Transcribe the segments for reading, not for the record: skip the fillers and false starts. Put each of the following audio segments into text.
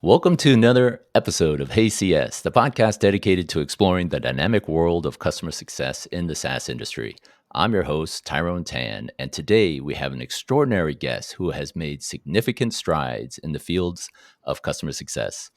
Welcome to another episode of HeyCS, the podcast dedicated to exploring the dynamic world of customer success in the SaaS industry. I'm your host, Tyrone Tan, and today we have an extraordinary guest who has made significant strides in the fields of customer success.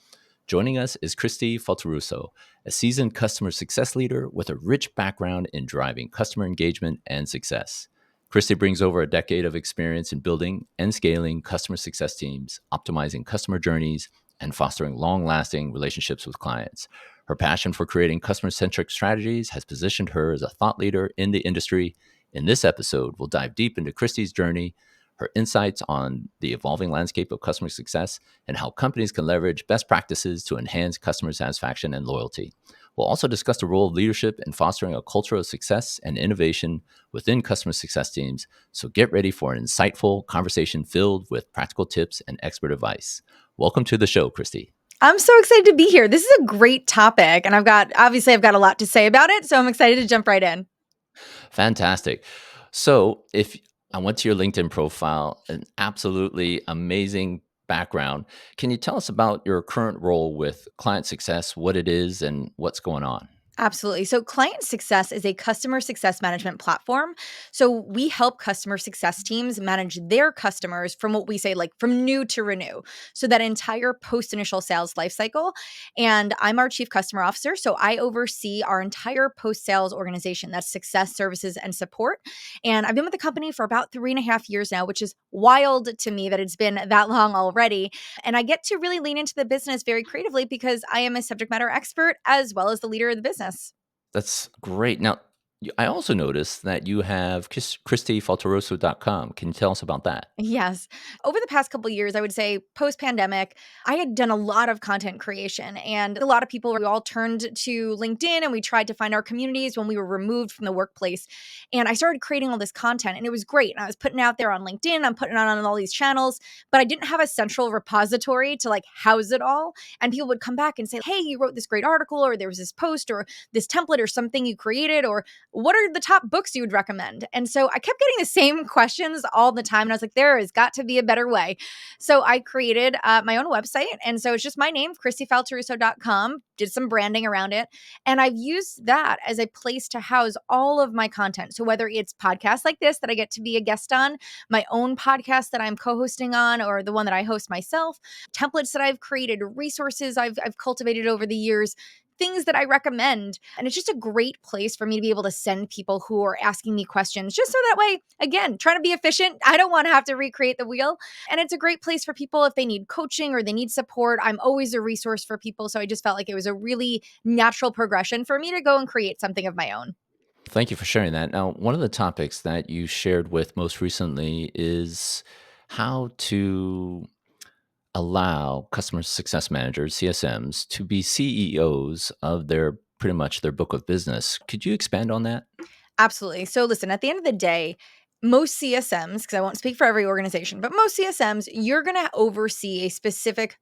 Joining us is Kristi Faltorusso, a seasoned customer success leader with a rich background in driving customer engagement and success. Kristi brings over a decade of experience in building and scaling customer success teams, optimizing customer journeys, and fostering long-lasting relationships with clients. Her passion for creating customer-centric strategies has positioned her as a thought leader in the industry. In this episode, we'll dive deep into Kristi's journey, her insights on the evolving landscape of customer success, and how companies can leverage best practices to enhance customer satisfaction and loyalty. We'll also discuss the role of leadership in fostering a culture of success and innovation within customer success teams. So get ready for an insightful conversation filled with practical tips and expert advice. Welcome to the show, Kristi. I'm so excited to be here. This is a great topic, and I've got a lot to say about it, so I'm excited to jump right in. Fantastic. So if I went to your LinkedIn profile, an absolutely amazing background. Can you tell us about your current role with client success, what it is, and what's going on? Absolutely. So, Client Success is a customer success management platform. So, we help customer success teams manage their customers from what we say, like from new to renew. So, that entire post initial sales lifecycle. And I'm our chief customer officer. So, I oversee our entire post sales organization that's success, services, and support. And I've been with the company for about 3.5 years now, which is wild to me that it's been that long already. And I get to really lean into the business very creatively because I am a subject matter expert as well as the leader of the business. That's great. Now, I also noticed that you have KristiFaltorusso.com. Can you tell us about that? Yes. Over the past couple years, I would say post pandemic, I had done a lot of content creation and a lot of people, we all turned to LinkedIn and we tried to find our communities when we were removed from the workplace. And I started creating all this content and it was great. And I was putting it out there on LinkedIn, I'm putting it on all these channels, but I didn't have a central repository to like house it all. And people would come back and say, "Hey, you wrote this great article, or there was this post, or this template, or something you created, or what are the top books you would recommend?" And so I kept getting the same questions all the time. And I was like, there has got to be a better way. So I created my own website. And so it's just my name, KristiFaltorusso.com, did some branding around it. And I've used that as a place to house all of my content. So whether it's podcasts like this that I get to be a guest on, my own podcast that I'm co hosting on, or the one that I host myself, templates that I've created, resources I've cultivated over the years, things that I recommend. And it's just a great place for me to be able to send people who are asking me questions, just so that way, again, trying to be efficient. I don't want to have to recreate the wheel. And it's a great place for people if they need coaching or they need support. I'm always a resource for people. So I just felt like it was a really natural progression for me to go and create something of my own. Thank you for sharing that. Now, one of the topics that you shared with most recently is how to allow customer success managers, CSMs, to be CEOs of their pretty much their book of business. Could you expand on that? Absolutely. So listen, at the end of the day, most CSMs, because I won't speak for every organization, but most CSMs, you're going to oversee a specific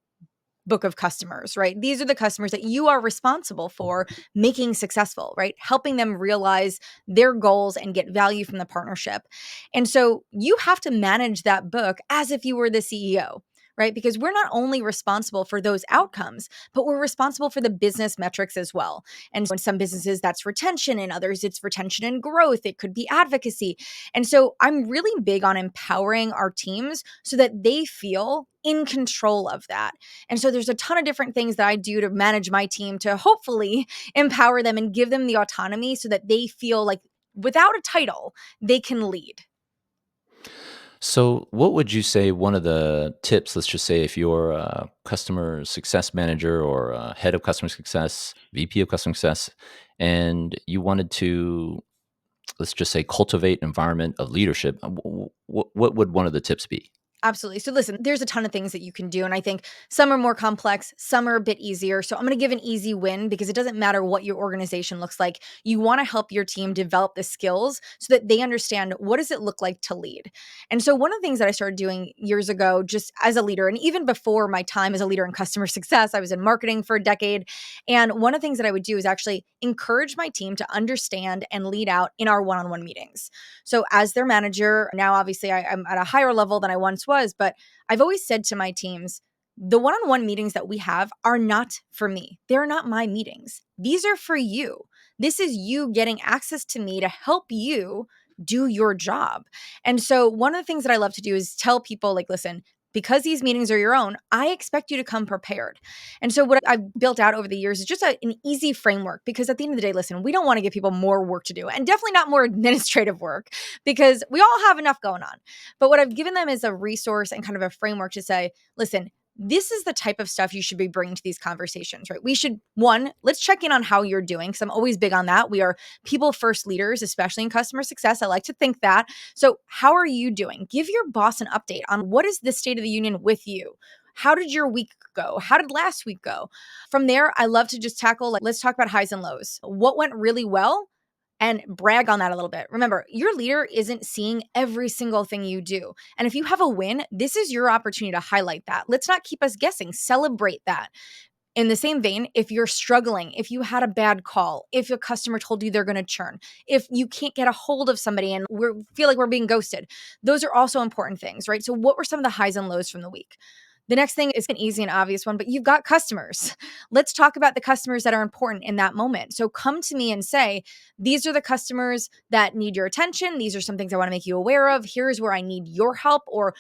book of customers, right? These are the customers that you are responsible for making successful, right? Helping them realize their goals and get value from the partnership. And so you have to manage that book as if you were the CEO. Right? Because we're not only responsible for those outcomes, but we're responsible for the business metrics as well. And in some businesses, that's retention. In others, it's retention and growth. It could be advocacy. And so I'm really big on empowering our teams so that they feel in control of that. And so there's a ton of different things that I do to manage my team to hopefully empower them and give them the autonomy so that they feel like without a title, they can lead. So, what would you say one of the tips, let's just say if you're a customer success manager or a head of customer success, VP of customer success, and you wanted to, let's just say, cultivate an environment of leadership, what would one of the tips be? Absolutely. So listen, there's a ton of things that you can do. And I think some are more complex, some are a bit easier. So I'm going to give an easy win because it doesn't matter what your organization looks like. You want to help your team develop the skills so that they understand what does it look like to lead. And so one of the things that I started doing years ago, just as a leader, and even before my time as a leader in customer success, I was in marketing for a decade. And one of the things that I would do is actually encourage my team to understand and lead out in our one-on-one meetings. So as their manager, now obviously I'm at a higher level than I once was, but I've always said to my teams, the one-on-one meetings that we have are not for me. They're not my meetings. These are for you. This is you getting access to me to help you do your job. And so one of the things that I love to do is tell people like, listen, because these meetings are your own, I expect you to come prepared. And so what I've built out over the years is just an easy framework, because at the end of the day, listen, we don't want to give people more work to do, and definitely not more administrative work, because we all have enough going on. But what I've given them is a resource and kind of a framework to say, listen, this is the type of stuff you should be bringing to these conversations, right? We should, one, let's check in on how you're doing, because I'm always big on that. We are people first leaders, especially in customer success. I like to think that. So how are you doing? Give your boss an update on what is the state of the union with you. How did your week go? How did last week go? From there, I love to just tackle, like, let's talk about highs and lows. What went really well? And brag on that a little bit. Remember, your leader isn't seeing every single thing you do. And if you have a win, this is your opportunity to highlight that. Let's not keep us guessing. Celebrate that. In the same vein, if you're struggling, if you had a bad call, if a customer told you they're going to churn, if you can't get a hold of somebody and we feel like we're being ghosted, those are also important things, right? So what were some of the highs and lows from the week? The next thing is an easy and obvious one, but you've got customers. Let's talk about the customers that are important in that moment. So come to me and say, these are the customers that need your attention. These are some things I want to make you aware of. Here's where I need your help. Or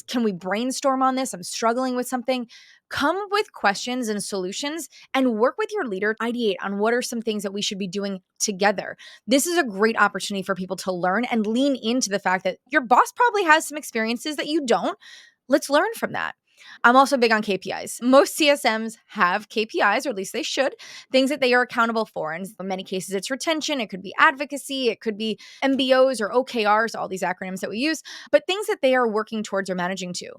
can we brainstorm on this? I'm struggling with something. Come up with questions and solutions and work with your leader, ideate on what are some things that we should be doing together. This is a great opportunity for people to learn and lean into the fact that your boss probably has some experiences that you don't. Let's learn from that. I'm also big on KPIs. Most CSMs have KPIs, or at least they should, things that they are accountable for. And in many cases, it's retention, it could be advocacy, it could be MBOs or OKRs, all these acronyms that we use, but things that they are working towards or managing to.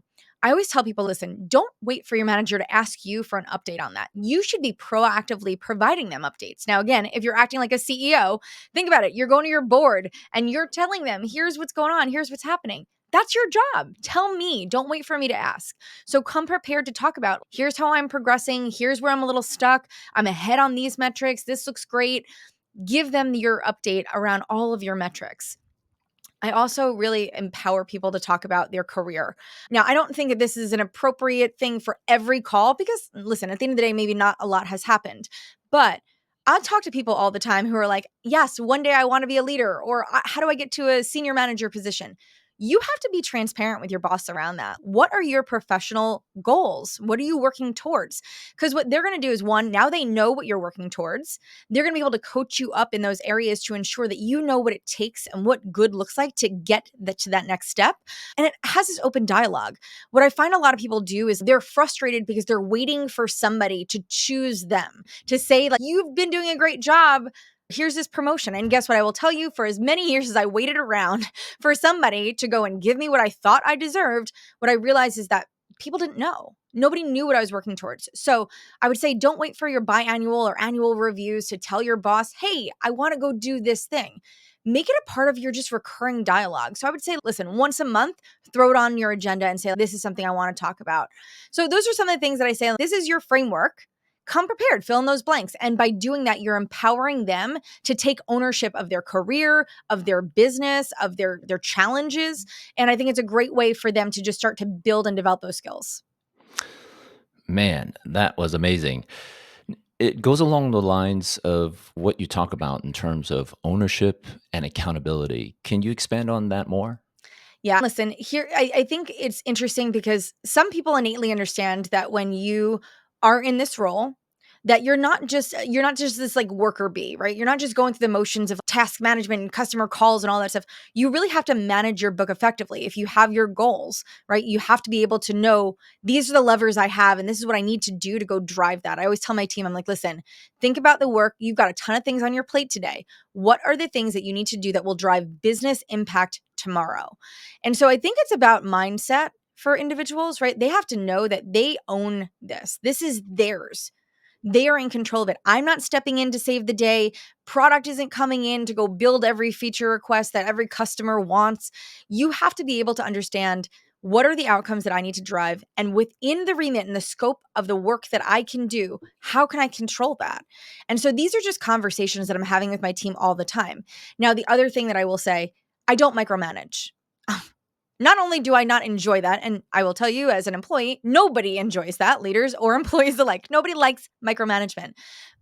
I always tell people, listen, don't wait for your manager to ask you for an update on that. You should be proactively providing them updates. Now, again, if you're acting like a CEO, think about it. You're going to your board and you're telling them, here's what's going on, here's what's happening. That's your job. Tell me. Don't wait for me to ask. So come prepared to talk about, here's how I'm progressing. Here's where I'm a little stuck. I'm ahead on these metrics. This looks great. Give them your update around all of your metrics. I also really empower people to talk about their career. Now, I don't think that this is an appropriate thing for every call because, listen, at the end of the day, maybe not a lot has happened. But I talk to people all the time who are like, yes, one day I want to be a leader, or how do I get to a senior manager position? You have to be transparent with your boss around that. What are your professional goals? What are you working towards? Because what they're going to do is, one, now they know what you're working towards. They're going to be able to coach you up in those areas to ensure that you know what it takes and what good looks like to get to that next step. And it has this open dialogue. What I find a lot of people do is they're frustrated because they're waiting for somebody to choose them, to say, like, you've been doing a great job. Here's this promotion. And guess what? I will tell you, for as many years as I waited around for somebody to go and give me what I thought I deserved, what I realized is that people didn't know. Nobody knew what I was working towards. So I would say, don't wait for your biannual or annual reviews to tell your boss, hey, I want to go do this thing. Make it a part of your just recurring dialogue. So I would say, listen, once a month, throw it on your agenda and say, this is something I want to talk about. So those are some of the things that I say. This is your framework. Come prepared, fill in those blanks. And by doing that, you're empowering them to take ownership of their career, of their business, of their challenges. And I think it's a great way for them to just start to build and develop those skills. Man, that was amazing. It goes along the lines of what you talk about in terms of ownership and accountability. Can you expand on that more? Yeah. Listen, here, I think it's interesting because some people innately understand that when you are in this role, that you're not just this like worker bee, right? You're not just going through the motions of task management and customer calls and all that stuff. You really have to manage your book effectively. If you have your goals, right? You have to be able to know these are the levers I have and this is what I need to do to go drive that. I always tell my team, I'm like, listen, think about the work. You've got a ton of things on your plate today. What are the things that you need to do that will drive business impact tomorrow? And so I think it's about mindset for individuals, right? They have to know that they own this. This is theirs. They are in control of it. I'm not stepping in to save the day. Product isn't coming in to go build every feature request that every customer wants. You have to be able to understand, what are the outcomes that I need to drive? And within the remit and the scope of the work that I can do, how can I control that? And so these are just conversations that I'm having with my team all the time. Now, the other thing that I will say, I don't micromanage. Not only do I not enjoy that, and I will tell you as an employee, nobody enjoys that, leaders or employees alike. Nobody likes micromanagement.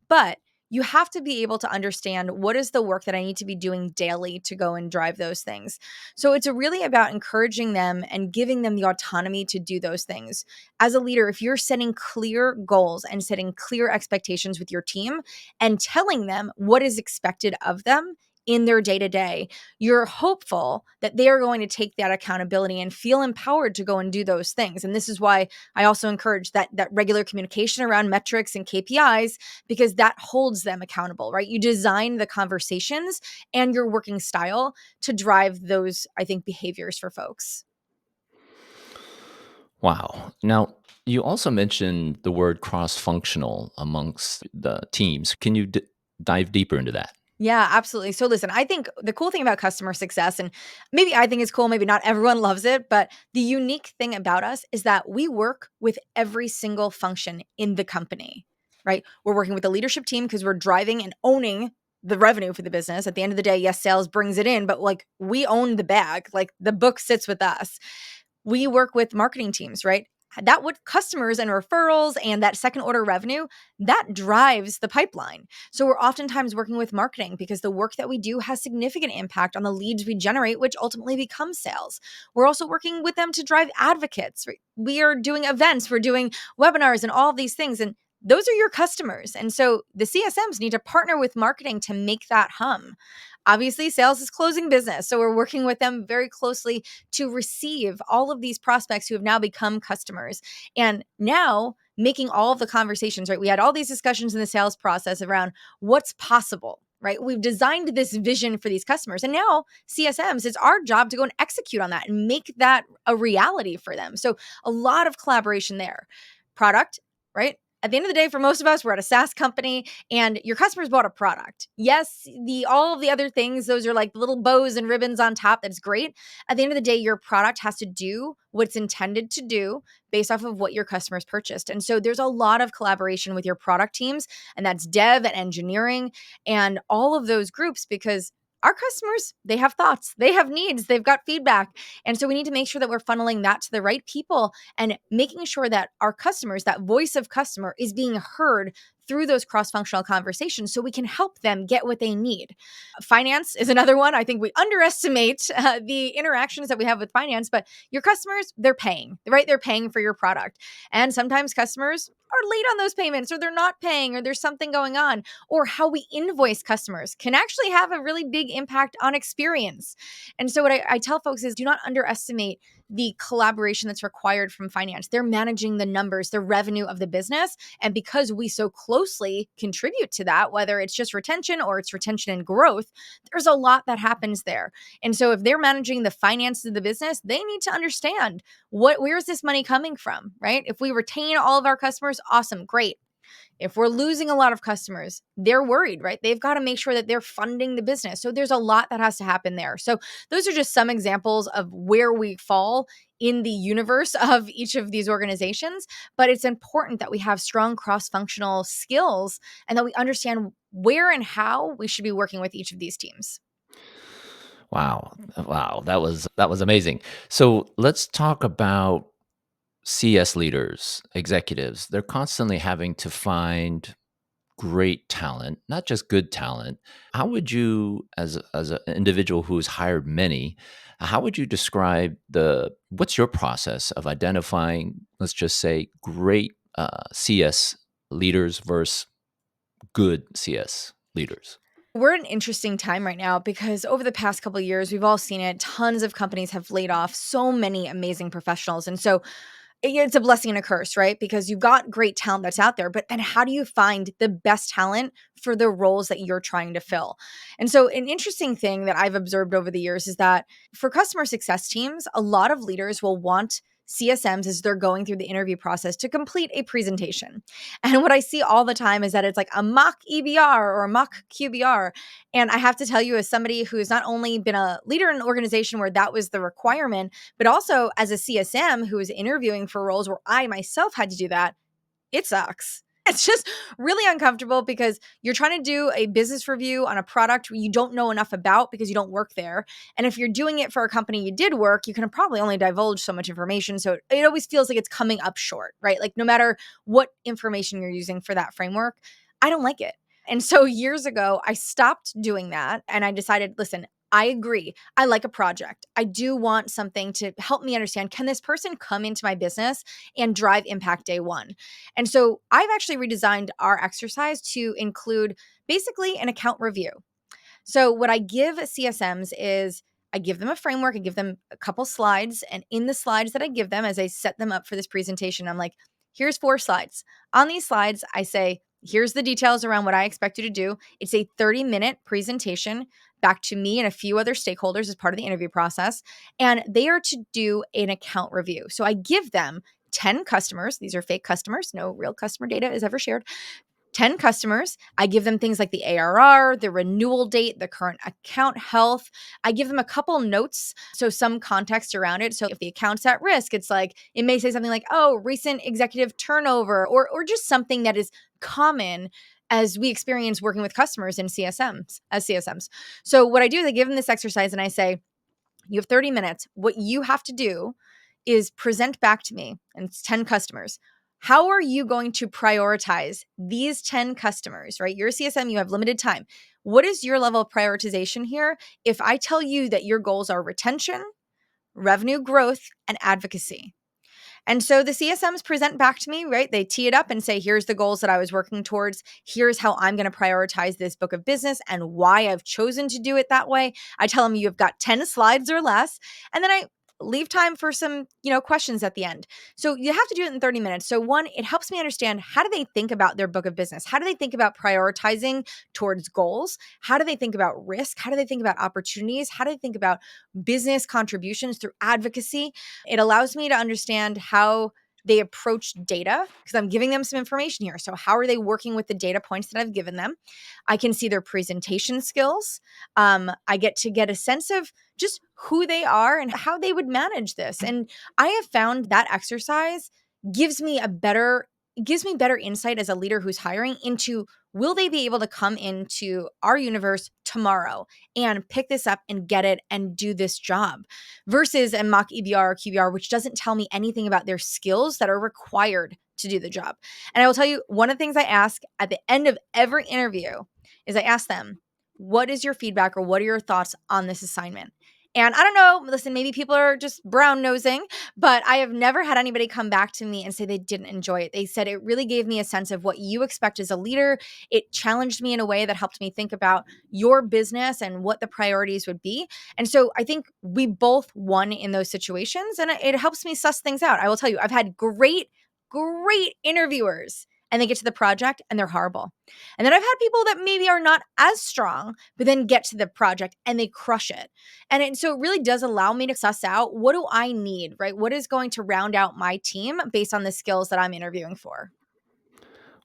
But you have to be able to understand what is the work that I need to be doing daily to go and drive those things. So it's really about encouraging them and giving them the autonomy to do those things. As a leader, if you're setting clear goals and setting clear expectations with your team and telling them what is expected of them in their day to day, you're hopeful that they are going to take that accountability and feel empowered to go and do those things. And this is why I also encourage that regular communication around metrics and KPIs, because that holds them accountable, right? You design the conversations and your working style to drive those, I think, behaviors for folks. Wow. Now, you also mentioned the word cross functional amongst the teams. Can you dive deeper into that? Yeah, absolutely. So listen, I think the cool thing about customer success, and maybe I think it's cool, maybe not everyone loves it, but the unique thing about us is that we work with every single function in the company, right? We're working with the leadership team because we're driving and owning the revenue for the business. At the end of the day, yes, sales brings it in, but like we own the bag, like the book sits with us. We work with marketing teams, right? That would customers and referrals and that second order revenue that drives the pipeline. So we're oftentimes working with marketing because the work that we do has significant impact on the leads we generate, which ultimately become sales. We're also working with them to drive advocates. Right? We are doing events, we're doing webinars and all of these things. And those are your customers. And so the CSMs need to partner with marketing to make that hum. Obviously, sales is closing business. So we're working with them very closely to receive all of these prospects who have now become customers. And now making all of the conversations, right? We had all these discussions in the sales process around what's possible, right? We've designed this vision for these customers. And now CSMs, it's our job to go and execute on that and make that a reality for them. So a lot of collaboration there. Product, right? At the end of the day, for most of us, we're at a SaaS company and your customers bought a product. Yes, the all of the other things, those are like little bows and ribbons on top. That's great. At the end of the day, your product has to do what it's intended to do based off of what your customers purchased. And so there's a lot of collaboration with your product teams, and that's dev and engineering and all of those groups because our customers, they have thoughts, they have needs, they've got feedback. And so we need to make sure that we're funneling that to the right people and making sure that our customers, that voice of customer is being heard through those cross-functional conversations so we can help them get what they need. Finance is another one. I think we underestimate the interactions that we have with finance, but your customers, they're paying, right? They're paying for your product. And sometimes customers are late on those payments or they're not paying or there's something going on, or how we invoice customers can actually have a really big impact on experience. And so what I tell folks is do not underestimate the collaboration that's required from finance. They're managing the numbers, the revenue of the business. And because we so closely contribute to that, whether it's just retention or it's retention and growth, there's a lot that happens there. And so if they're managing the finances of the business, they need to understand where's this money coming from, right? If we retain all of our customers, awesome, great. If we're losing a lot of customers, they're worried, right? They've got to make sure that they're funding the business. So there's a lot that has to happen there. So those are just some examples of where we fall in the universe of each of these organizations. But it's important that we have strong cross functional skills and that we understand where and how we should be working with each of these teams. Wow. Wow. That was amazing. So let's talk about CS leaders, executives. They're constantly having to find great talent, not just good talent. How would you, as an individual who's hired many, how would you describe what's your process of identifying, let's just say, great CS leaders versus good CS leaders? We're in an interesting time right now because over the past couple of years, we've all seen it. Tons of companies have laid off so many amazing professionals. And so it's a blessing and a curse, right? Because you've got great talent that's out there, but then how do you find the best talent for the roles that you're trying to fill? And so, an interesting thing that I've observed over the years is that for customer success teams, a lot of leaders will want CSMs as they're going through the interview process to complete a presentation. And what I see all the time is that it's like a mock EBR or a mock QBR. And I have to tell you, as somebody who has not only been a leader in an organization where that was the requirement, but also as a CSM who is interviewing for roles where I myself had to do that, it sucks. It's just really uncomfortable because you're trying to do a business review on a product you don't know enough about because you don't work there. And if you're doing it for a company you did work, you can probably only divulge so much information. So it always feels like it's coming up short, right? Like no matter what information you're using for that framework, I don't like it. And so years ago, I stopped doing that and I decided, listen, I agree. I like a project. I do want something to help me understand, can this person come into my business and drive impact day one? And so I've actually redesigned our exercise to include basically an account review. So what I give CSMs is I give them a framework, I give them a couple slides, and in the slides that I give them as I set them up for this presentation, I'm like, here's 4 slides. On these slides, I say, here's the details around what I expect you to do. It's a 30-minute presentation back to me and a few other stakeholders as part of the interview process, and they are to do an account review. So I give them 10 customers. These are fake customers. No real customer data is ever shared. 10 customers. I give them things like the ARR, the renewal date, the current account health. I give them a couple notes, so some context around it. So if the account's at risk, it's like it may say something like, "Oh, recent executive turnover," or just something that is common as we experience working with customers in CSMs as CSMs. So what I do is I give them this exercise and I say, you have 30 minutes. What you have to do is present back to me, and it's 10 customers. How are you going to prioritize these 10 customers, right? You're a CSM, you have limited time. What is your level of prioritization here? If I tell you that your goals are retention, revenue growth, and advocacy, and so the CSMs present back to me, right? They tee it up and say, here's the goals that I was working towards. Here's how I'm going to prioritize this book of business and why I've chosen to do it that way. I tell them you've got 10 slides or less. And then I leave time for some, questions at the end. So you have to do it in 30 minutes. So one, it helps me understand, how do they think about their book of business? How do they think about prioritizing towards goals? How do they think about risk? How do they think about opportunities? How do they think about business contributions through advocacy? It allows me to understand how they approach data because I'm giving them some information here. So, how are they working with the data points that I've given them? I can see their presentation skills. I get a sense of just who they are and how they would manage this. And I have found that exercise gives me better insight as a leader who's hiring into, will they be able to come into our universe tomorrow and pick this up and get it and do this job, versus a mock EBR or QBR, which doesn't tell me anything about their skills that are required to do the job. And I will tell you, one of the things I ask at the end of every interview is I ask them, what is your feedback or what are your thoughts on this assignment? And I don't know, listen, maybe people are just brown nosing, but I have never had anybody come back to me and say they didn't enjoy it. They said it really gave me a sense of what you expect as a leader. It challenged me in a way that helped me think about your business and what the priorities would be. And so I think we both won in those situations, and it helps me suss things out. I will tell you, I've had great interviewers and they get to the project and they're horrible. And then I've had people that maybe are not as strong, but then get to the project and they crush it. So it really does allow me to suss out, what do I need, right? What is going to round out my team based on the skills that I'm interviewing for?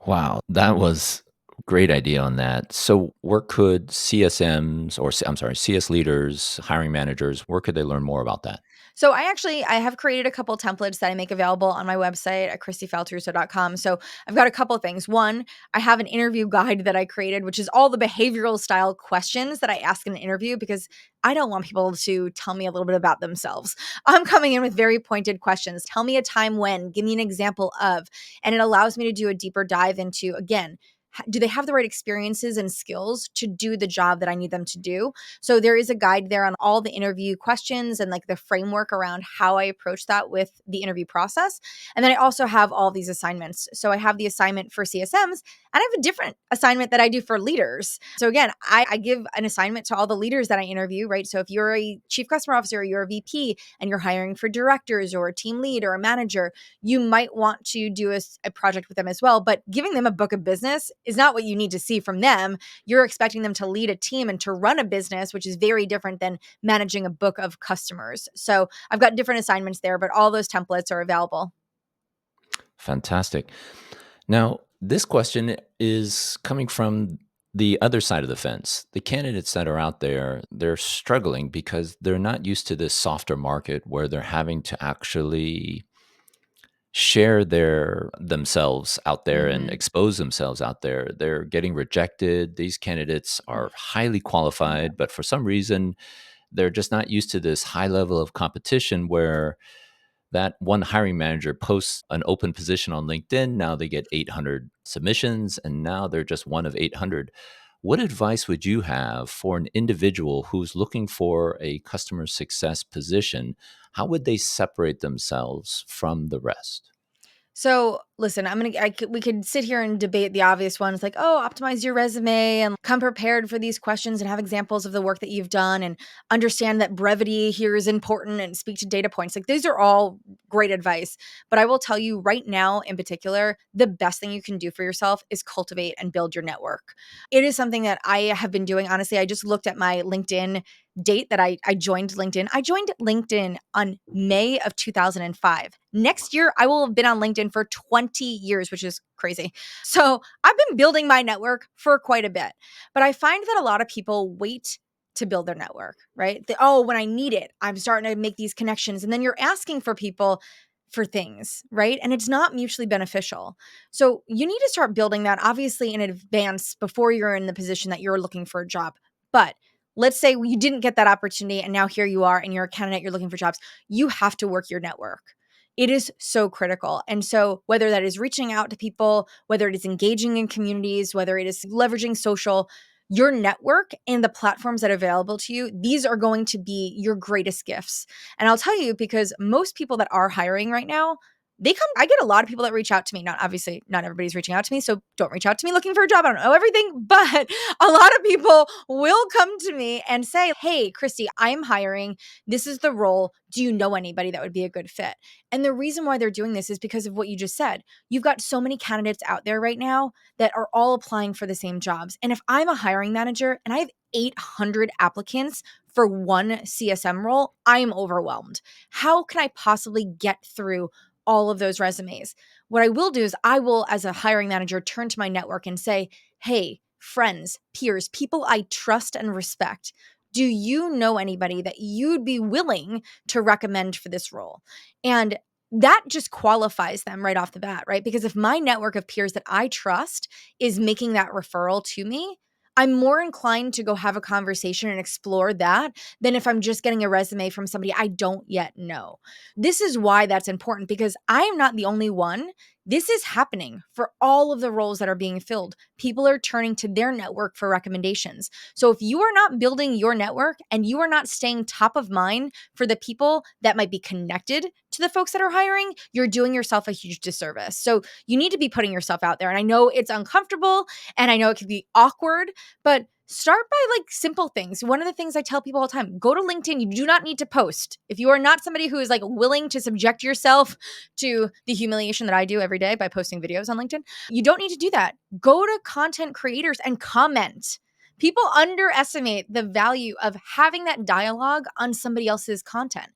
Wow, that was a great idea on that. So, where could CSMs or I'm sorry, CS leaders, hiring managers, where could they learn more about that? So I have created a couple templates that I make available on my website at KristiFaltorusso.com. So I've got a couple of things. One, I have an interview guide that I created, which is all the behavioral style questions that I ask in an interview because I don't want people to tell me a little bit about themselves. I'm coming in with very pointed questions. Tell me a time when, give me an example of, and it allows me to do a deeper dive into, again, do they have the right experiences and skills to do the job that I need them to do? So there is a guide there on all the interview questions and like the framework around how I approach that with the interview process. And then I also have all these assignments. So I have the assignment for CSMs and I have a different assignment that I do for leaders. So again, I give an assignment to all the leaders that I interview, right? So if you're a chief customer officer or you're a VP and you're hiring for directors or a team lead or a manager, you might want to do a project with them as well. But giving them a book of business is not what you need to see from them. You're expecting them to lead a team and to run a business, which is very different than managing a book of customers. So I've got different assignments there, but all those templates are available. Fantastic. Now, this question is coming from the other side of the fence. The candidates that are out there, they're struggling because they're not used to this softer market where they're having to actually share themselves out there and Mhm. expose themselves out there, they're getting rejected. These candidates are highly Yeah. qualified, but for some reason, they're just not used to this high level of competition where that one hiring manager posts an open position on LinkedIn. Now they get 800 submissions, and now they're just one of 800. What advice would you have for an individual who's looking for a customer success position? How would they separate themselves from the rest? So listen, we could sit here and debate the obvious ones like, oh, optimize your resume and come prepared for these questions and have examples of the work that you've done and understand that brevity here is important and speak to data points. Like these are all great advice. But I will tell you right now, in particular, the best thing you can do for yourself is cultivate and build your network. It is something that I have been doing. Honestly, I just looked at my LinkedIn date that I joined LinkedIn. I joined LinkedIn on May of 2005. Next year, I will have been on LinkedIn for 20 years, which is crazy. So I've been building my network for quite a bit. But I find that a lot of people wait to build their network, right? Oh, when I need it, I'm starting to make these connections. And then you're asking for people for things, right? And it's not mutually beneficial. So you need to start building that obviously in advance before you're in the position that you're looking for a job. But let's say you didn't get that opportunity and now here you are and you're a candidate, you're looking for jobs. You have to work your network. It is so critical. And so, whether that is reaching out to people, whether it is engaging in communities, whether it is leveraging social, your network and the platforms that are available to you, these are going to be your greatest gifts. And I'll tell you, because most people that are hiring right now, I get a lot of people that reach out to me. Not obviously, not everybody's reaching out to me. So don't reach out to me looking for a job. I don't know everything, but a lot of people will come to me and say, hey, Kristi, I'm hiring. This is the role. Do you know anybody that would be a good fit? And the reason why they're doing this is because of what you just said. You've got so many candidates out there right now that are all applying for the same jobs. And if I'm a hiring manager and I have 800 applicants for one CSM role, I am overwhelmed. How can I possibly get through all of those resumes? What I will do is I will, as a hiring manager, turn to my network and say, hey, friends, peers, people I trust and respect, do you know anybody that you'd be willing to recommend for this role? And that just qualifies them right off the bat, right? Because if my network of peers that I trust is making that referral to me, I'm more inclined to go have a conversation and explore that than if I'm just getting a resume from somebody I don't yet know. This is why that's important because I am not the only one. This is happening for all of the roles that are being filled. People are turning to their network for recommendations. So if you are not building your network and you are not staying top of mind for the people that might be connected to the folks that are hiring, you're doing yourself a huge disservice. So you need to be putting yourself out there. And I know it's uncomfortable and I know it can be awkward, but start by like simple things. One of the things I tell people all the time, go to LinkedIn. You do not need to post. If you are not somebody who is like willing to subject yourself to the humiliation that I do every day by posting videos on LinkedIn, you don't need to do that. Go to content creators and comment. People underestimate the value of having that dialogue on somebody else's content.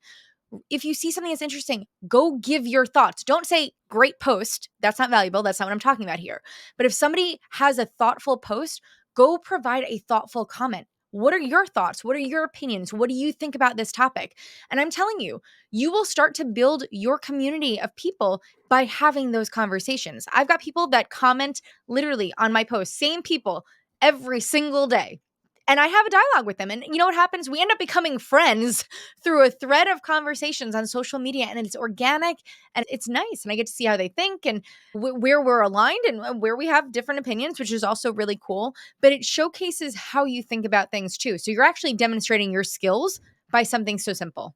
If you see something that's interesting, go give your thoughts. Don't say, great post. That's not valuable. That's not what I'm talking about here. But if somebody has a thoughtful post, go provide a thoughtful comment. What are your thoughts? What are your opinions? What do you think about this topic? And I'm telling you, you will start to build your community of people by having those conversations. I've got people that comment literally on my posts, same people every single day. And I have a dialogue with them. And you know what happens? We end up becoming friends through a thread of conversations on social media, and it's organic and it's nice. And I get to see how they think and where we're aligned and where we have different opinions, which is also really cool. But it showcases how you think about things too. So you're actually demonstrating your skills by something so simple.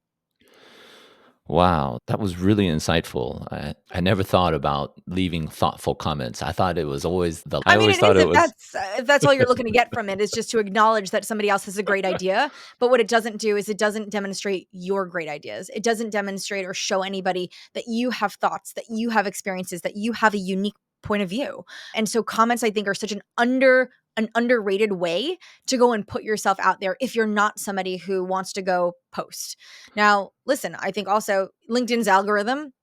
Wow, that was really insightful. I never thought about leaving thoughtful comments. I thought it was always I I mean, always it thought is it was if that's all you're looking to get from it is just to acknowledge that somebody else has a great idea. But what it doesn't do is it doesn't demonstrate your great ideas. It doesn't demonstrate or show anybody that you have thoughts, that you have experiences, that you have a unique point of view. And so comments, I think, are such an underrated way to go and put yourself out there if you're not somebody who wants to go post. Now, listen, I think also LinkedIn's algorithm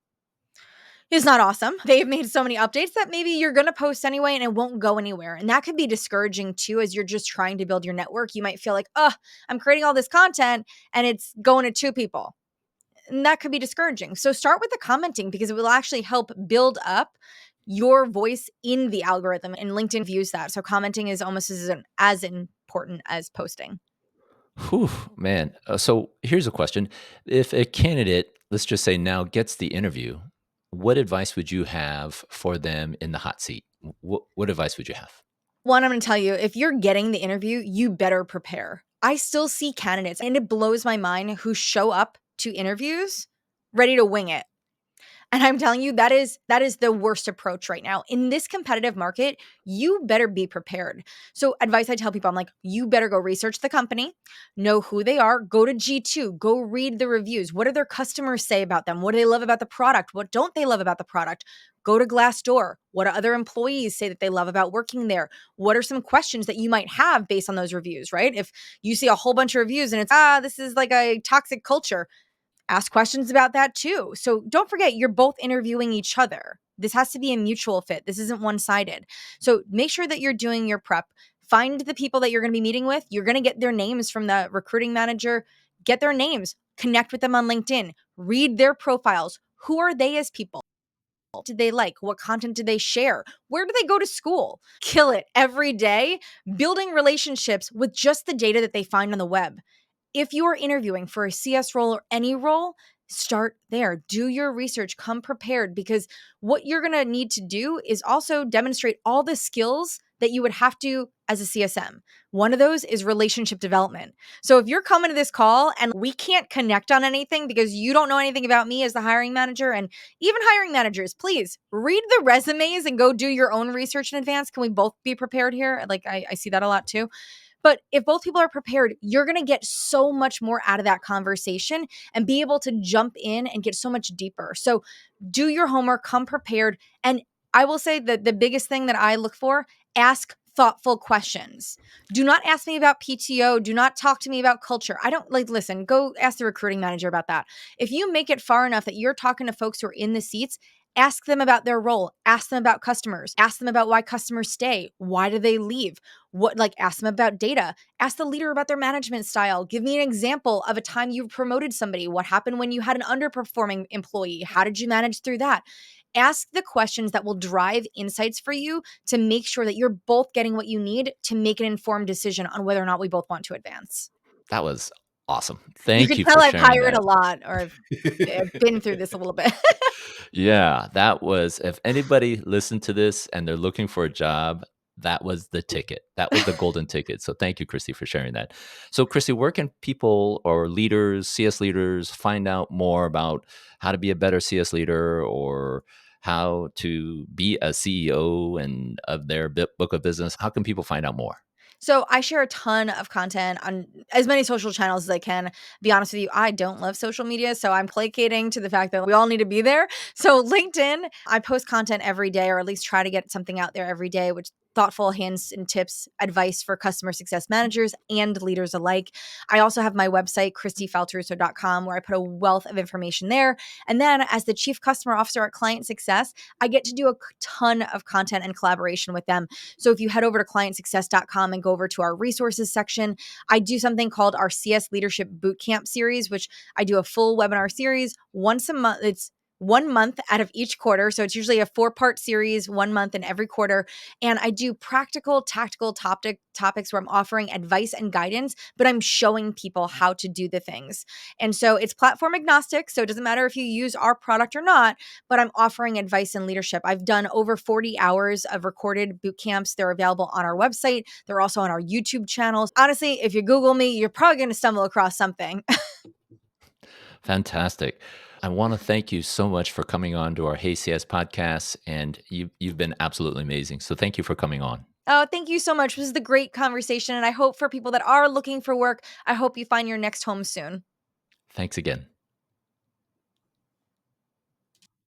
is not awesome. They've made so many updates that maybe you're going to post anyway and it won't go anywhere. And that could be discouraging too as you're just trying to build your network. You might feel like, oh, I'm creating all this content and it's going to two people. And that could be discouraging. So start with the commenting because it will actually help build up your voice in the algorithm, and LinkedIn views that. So commenting is almost as important as posting. Whew, man. So here's a question. If a candidate, let's just say now gets the interview, what advice would you have for them in the hot seat? What advice would you have? One, I'm going to tell you, if you're getting the interview, you better prepare. I still see candidates, and it blows my mind, who show up to interviews ready to wing it. And I'm telling you, that is the worst approach right now. In this competitive market, you better be prepared. So advice I tell people, I'm like, you better go research the company, know who they are, go to G2, go read the reviews. What do their customers say about them? What do they love about the product? What don't they love about the product? Go to Glassdoor. What do other employees say that they love about working there? What are some questions that you might have based on those reviews, right? If you see a whole bunch of reviews and it's, this is like a toxic culture, ask questions about that too. So don't forget, you're both interviewing each other. This has to be a mutual fit. This isn't one sided. So make sure that you're doing your prep. Find the people that you're going to be meeting with. You're going to get their names from the recruiting manager. Get their names, connect with them on LinkedIn, read their profiles. Who are they as people? Did they like? What content did they share? Where do they go to school? Kill it every day, building relationships with just the data that they find on the web. If you're interviewing for a CS role or any role, start there. Do your research, come prepared, because what you're going to need to do is also demonstrate all the skills that you would have to as a CSM. One of those is relationship development. So if you're coming to this call and we can't connect on anything because you don't know anything about me as the hiring manager, and even hiring managers, please read the resumes and go do your own research in advance. Can we both be prepared here? Like I see that a lot too. But if both people are prepared, you're going to get so much more out of that conversation and be able to jump in and get so much deeper. So do your homework, come prepared. And I will say that the biggest thing that I look for, ask thoughtful questions. Do not ask me about PTO. Do not talk to me about culture. I don't like, listen, go ask the recruiting manager about that. If you make it far enough that you're talking to folks who are in the seats, ask them about their role, ask them about customers, ask them about why customers stay, why do they leave, ask them about data, ask the leader about their management style, give me an example of a time you promoted somebody, what happened when you had an underperforming employee, how did you manage through that? Ask the questions that will drive insights for you to make sure that you're both getting what you need to make an informed decision on whether or not we both want to advance. That was awesome. You Thank can you tell for I've sharing hired that. a lot, or I've been through this a little bit. Yeah, that was, if anybody listened to this and they're looking for a job, that was the ticket. That was the golden ticket. So thank you, Christy, for sharing that. So, Christy, where can people or leaders, CS leaders, find out more about how to be a better CS leader or how to be a CEO and of their book of business? How can people find out more? So I share a ton of content on as many social channels as I can. Be honest with you, I don't love social media, so I'm placating to the fact that we all need to be there. So LinkedIn, I post content every day, or at least try to get something out there every day, which thoughtful hints and tips, advice for customer success managers and leaders alike. I also have my website, KristiFaltorusso.com, where I put a wealth of information there. And then as the chief customer officer at Client Success, I get to do a ton of content and collaboration with them. So if you head over to clientsuccess.com and go over to our resources section, I do something called our CS Leadership Bootcamp series, which I do a full webinar series once a month. It's 1 month out of each quarter. So it's usually a 4-part series, 1 month in every quarter. And I do practical, tactical topics where I'm offering advice and guidance, but I'm showing people how to do the things. And so it's platform agnostic. So it doesn't matter if you use our product or not, but I'm offering advice and leadership. I've done over 40 hours of recorded boot camps. They're available on our website. They're also on our YouTube channels. Honestly, if you Google me, you're probably going to stumble across something. Fantastic. I want to thank you so much for coming on to our HeyCS podcast, and you've been absolutely amazing. So thank you for coming on. Oh, thank you so much. This is a great conversation. And I hope for people that are looking for work, I hope you find your next home soon. Thanks again.